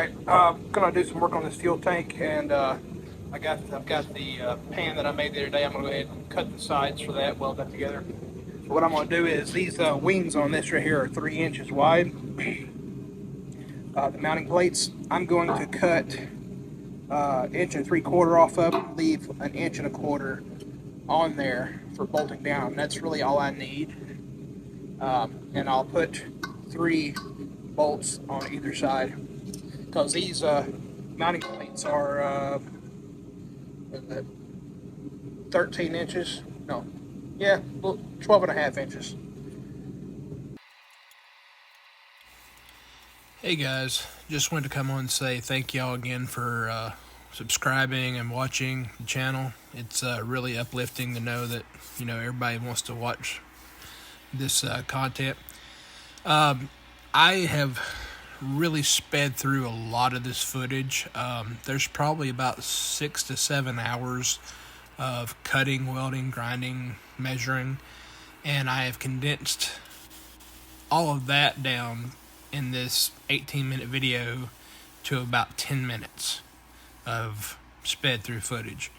Alright, gonna do some work on this fuel tank, and I've got the pan that I made the other day. I'm gonna go ahead and cut the sides for that, weld that together. So what I'm gonna do is these wings on this right here are 3 inches wide. The mounting plates, I'm going to cut 1 3/4 off of, leave 1 1/4 on there for bolting down. That's really all I need. And I'll put 3 bolts on either side, because these mounting plates are 13 inches. No, yeah, 12.5 inches. Hey guys, just wanted to come on and say thank y'all again for subscribing and watching the channel. It's really uplifting to know that, you know, everybody wants to watch this content. I have really sped through a lot of this footage. There's probably about 6 to 7 hours of cutting, welding, grinding, measuring, and I have condensed all of that down in this 18-minute video to about 10 minutes of sped through footage.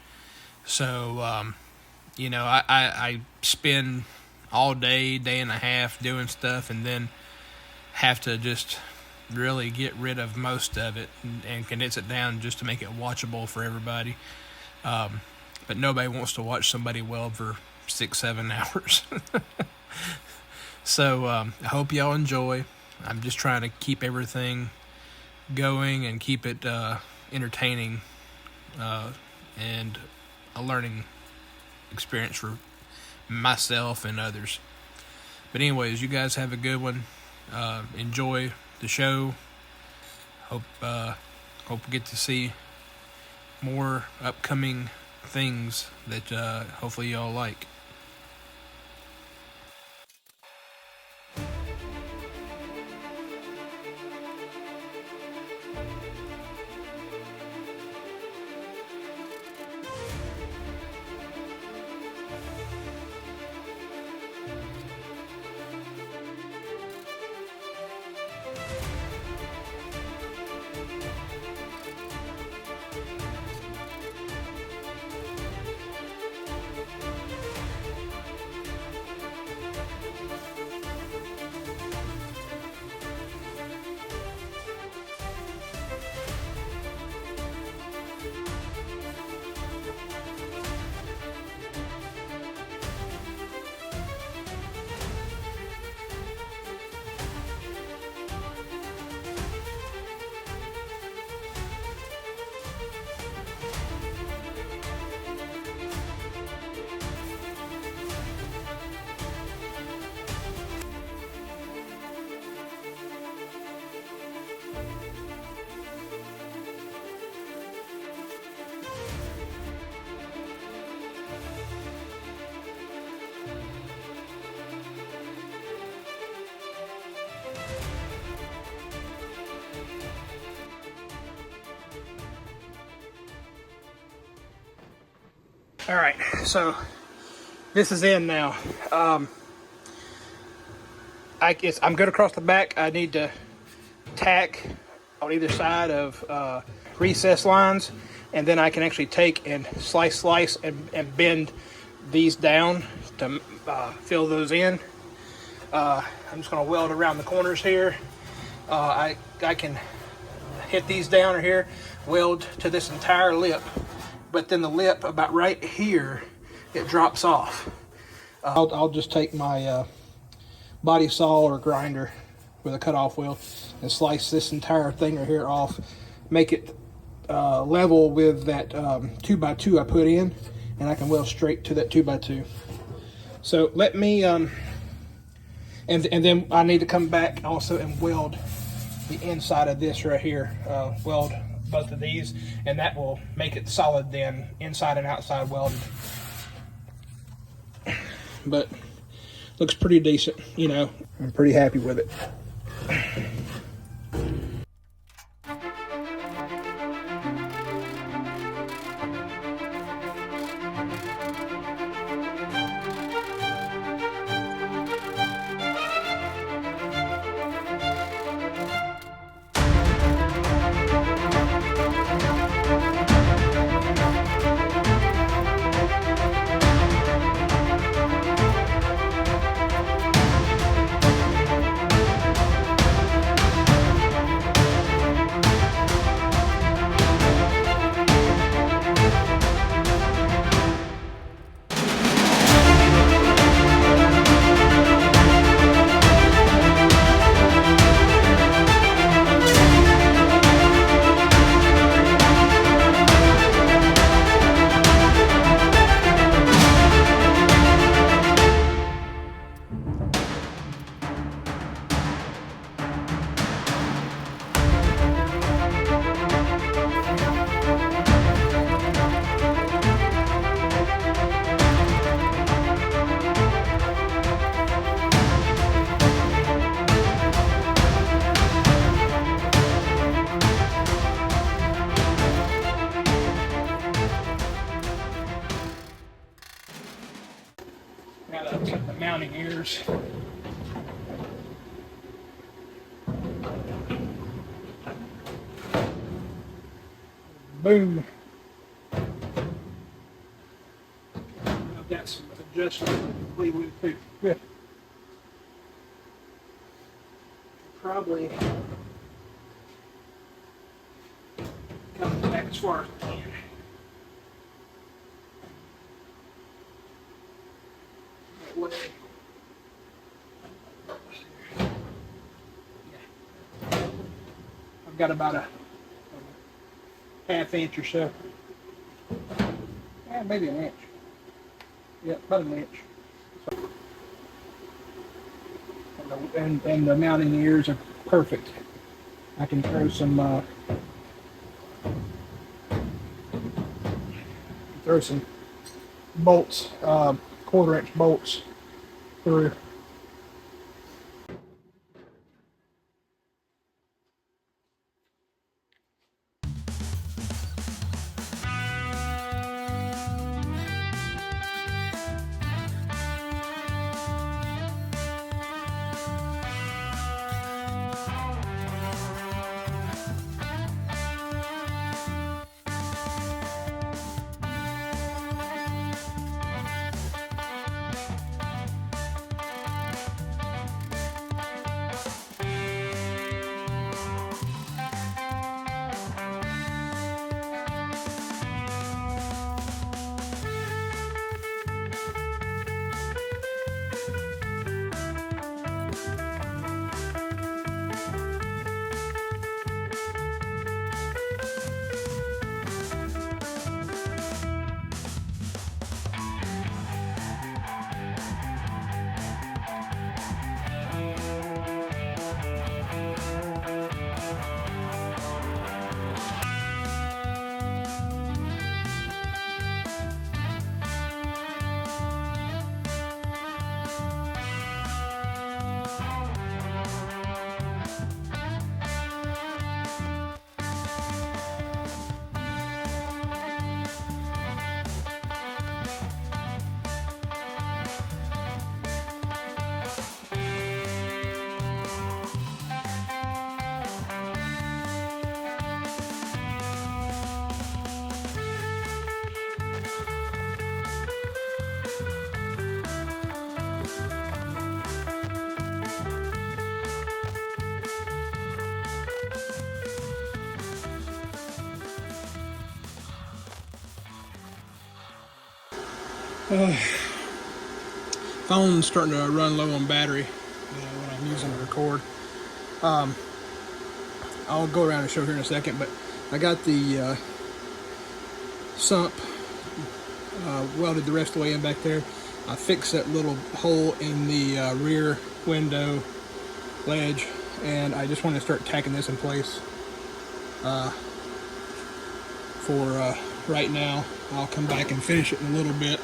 So, you know, I spend all day, day and a half doing stuff, and then have to just really get rid of most of it and condense it down just to make it watchable for everybody. But nobody wants to watch somebody weld for 6-7 hours. So I hope y'all enjoy. I'm just trying to keep everything going and keep it entertaining and a learning experience for myself and others. But anyways, you guys have a good one. Enjoy the show. Hope we get to see more upcoming things that hopefully y'all like. All right, so this is in now. I guess I'm good across the back. I need to tack on either side of recess lines, and then I can actually take and slice and bend these down to fill those in. I'm just going to weld around the corners here. I can hit these down here, weld to this entire lip, but then the lip about right here, it drops off. I'll just take my body saw or grinder with a cutoff wheel and slice this entire thing right here off, make it level with that 2x2 I put in, and I can weld straight to that 2x2. So let me, and then I need to come back also and weld the inside of this right here, weld both of these, and that will make it solid then, inside and outside welded. But looks pretty decent, you know. I'm pretty happy with it. Gotta cut the mounting ears. Boom. I've got some adjustment with too. Good. Probably come back as far as I can. That way. I've got about a half inch or so. Maybe an inch. Yeah, about an inch. And the mounting ears are perfect. I can throw some bolts, 1/4-inch bolts through. Phone's starting to run low on battery when I'm using to record. I'll go around and show here in a second, but I got the sump welded the rest of the way in back there. I fixed that little hole in the rear window ledge, and I just want to start tacking this in place for right now. I'll come back and finish it in a little bit.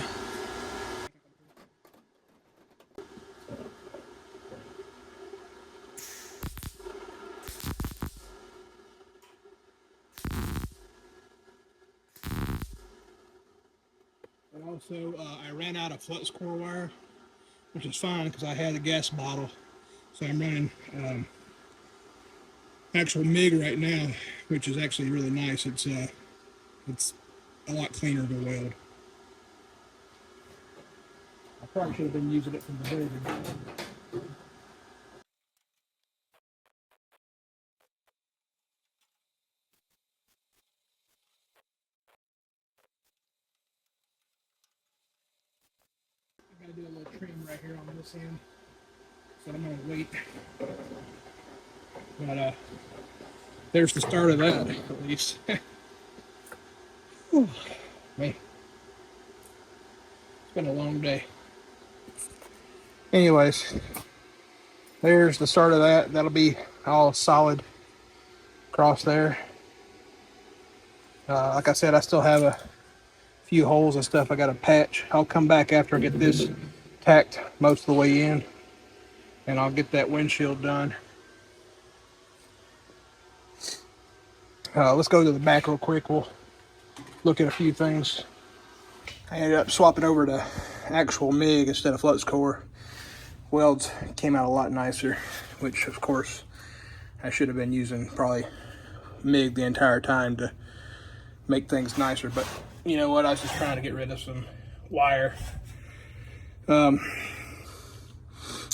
And also, I ran out of flux core wire, which is fine because I had a gas bottle. So I'm running actual MIG right now, which is actually really nice. It's a lot cleaner to weld. I probably should have been using it from the very beginning. I gotta do a little trim right here on this end, so I'm gonna wait. But there's the start of that, at least. Whew, man, it's been a long day. Anyways, there's the start of that. That'll be all solid across there. Like I said, I still have a few holes and stuff I got to patch. I'll come back after I get this tacked most of the way in, and I'll get that windshield done. Let's go to the back real quick. We'll look at a few things. I ended up swapping over to actual MIG instead of flux core, welds came out a lot nicer, which of course I should have been using probably MIG the entire time to make things nicer, but you know what, I was just trying to get rid of some wire. Now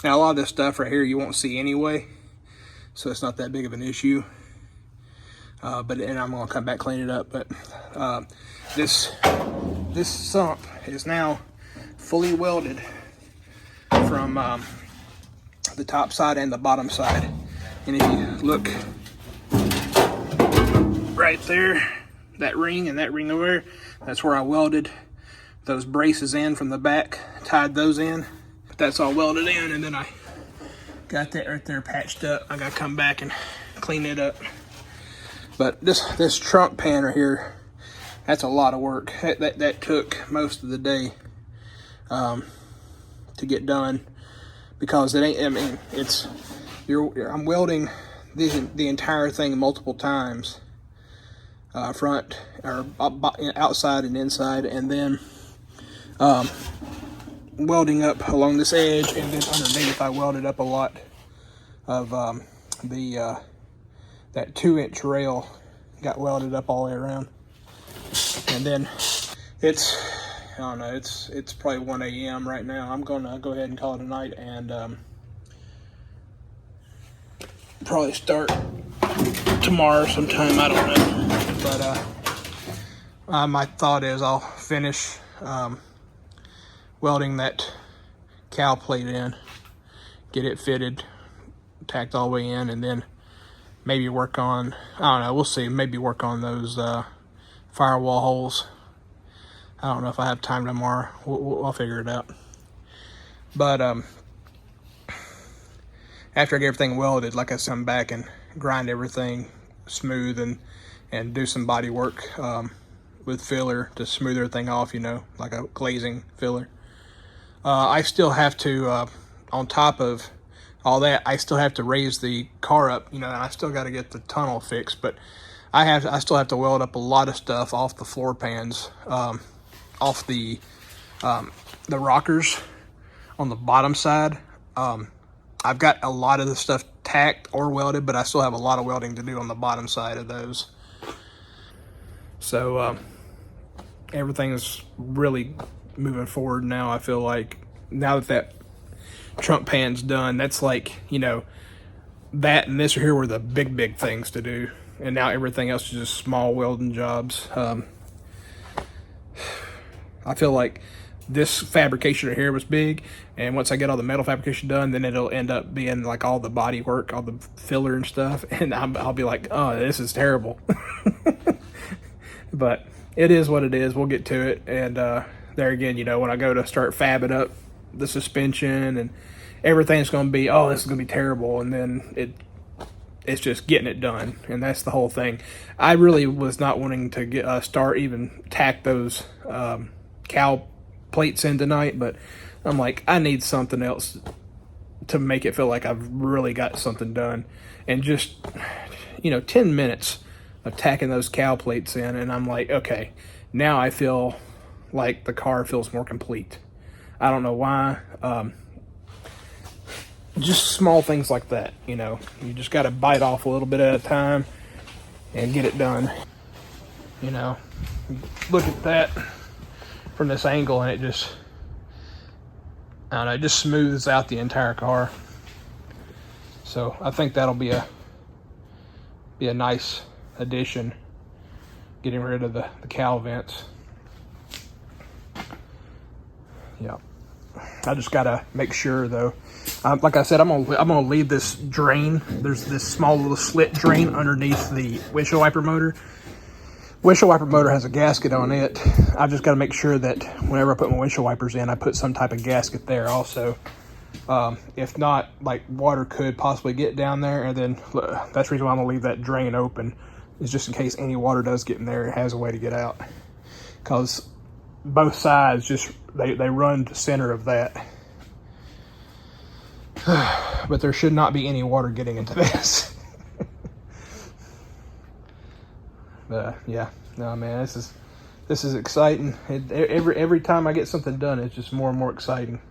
a lot of this stuff right here you won't see anyway, so it's not that big of an issue. And I'm gonna come back clean it up. But this sump is now fully welded from the top side and the bottom side. And if you look right there, that ring and that ring over there, that's where I welded those braces in from the back, tied those in. But that's all welded in, and then I got that right there patched up. I gotta come back and clean it up. But this trunk pan right here, that's a lot of work. That took most of the day to get done, because it ain't, I mean, I'm welding the entire thing multiple times, front or outside and inside, and then welding up along this edge, and then underneath I welded up a lot of that 2-inch rail got welded up all the way around. And then it's, I don't know, it's probably 1 a.m. right now. I'm gonna go ahead and call it a night, and probably start tomorrow sometime, I don't know. But my thought is I'll finish welding that cowl plate in, get it fitted, tacked all the way in, and then maybe work on, I don't know, we'll see, maybe work on those firewall holes. I don't know if I have time tomorrow. I'll figure it out. But after I get everything welded, like I said, I'm back and grind everything smooth and do some body work with filler to smooth everything off, you know, like a glazing filler. I still have to, on top of all that, I still have to raise the car up, you know, and I still got to get the tunnel fixed, but I still have to weld up a lot of stuff off the floor pans, off the rockers on the bottom side. I've got a lot of the stuff tacked or welded, but I still have a lot of welding to do on the bottom side of those. So everything is really moving forward now. I feel like now that trunk pan's done, that's like, you know, that and this here were the big things to do, and now everything else is just small welding jobs. I feel like this fabrication right here was big, and once I get all the metal fabrication done, then it'll end up being like all the body work, all the filler and stuff, and I'll be like, oh, this is terrible. But it is what it is. We'll get to it. And there again, you know, when I go to start fabbing up the suspension and everything's going to be, oh, this is going to be terrible, and then it's just getting it done, and that's the whole thing. I really was not wanting to get start even tack those cowl plates in tonight, but I'm like, I need something else to make it feel like I've really got something done. And just, you know, 10 minutes of tacking those cowl plates in, and I'm like, okay, now I feel like the car feels more complete. I don't know why. Just small things like that, you know. You just got to bite off a little bit at a time and get it done. You know, look at that from this angle, and it just, I don't know, it just smooths out the entire car. So I think that'll be a nice addition, getting rid of the cowl vents. Yeah, I just gotta make sure though. Like I said, I'm gonna leave this drain. There's this small little slit drain underneath the windshield wiper motor. Windshield wiper motor has a gasket on it. I've just got to make sure that whenever I put my windshield wipers in, I put some type of gasket there also. If not, like, water could possibly get down there, and then that's the reason why I'm gonna leave that drain open, is just in case any water does get in there, it has a way to get out. Because both sides just they run to center of that. But there should not be any water getting into this. Yeah, no, man, this is This is exciting. Every time I get something done, it's just more and more exciting.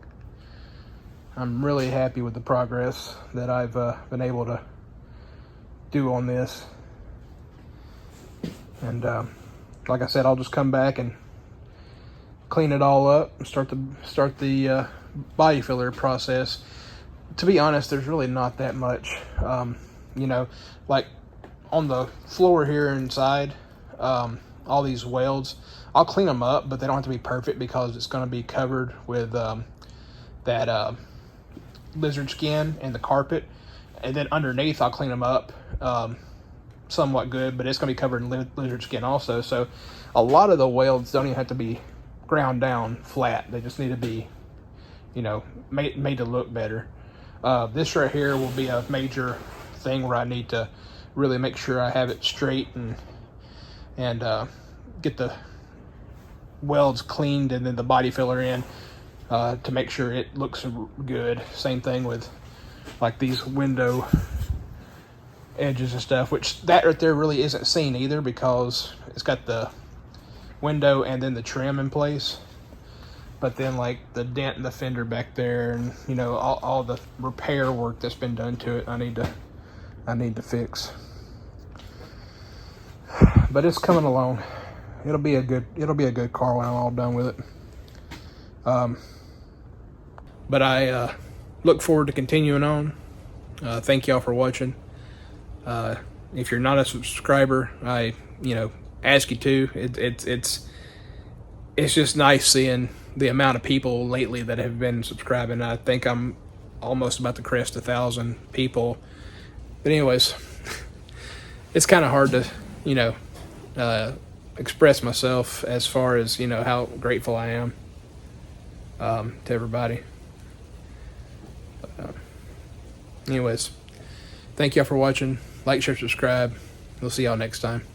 I'm really happy with the progress that I've been able to do on this. And like I said, I'll just come back and clean it all up and start the body filler process. To be honest, there's really not that much. You know, like on the floor here inside, all these welds, I'll clean them up, but they don't have to be perfect because it's going to be covered with that lizard skin and the carpet. And then underneath, I'll clean them up somewhat good, but it's going to be covered in lizard skin also. So a lot of the welds don't even have to be ground down flat. They just need to be, you know, made to look better. This right here will be a major thing where I need to really make sure I have it straight and get the welds cleaned and then the body filler in to make sure it looks good. Same thing with like these window edges and stuff, which that right there really isn't seen either because it's got the window and then the trim in place. But then like the dent in the fender back there and, you know, all the repair work that's been done to it, I need to fix. But it's coming along. It'll be a good car when I'm all done with it. But I look forward to continuing on. Thank y'all for watching. If you're not a subscriber, I ask you to. It's just nice seeing the amount of people lately that have been subscribing. I think I'm almost about to crest 1,000 people. But anyways, it's kind of hard to express myself as far as how grateful I am to everybody. Anyways, thank y'all for watching. Like, share, subscribe. We'll see y'all next time.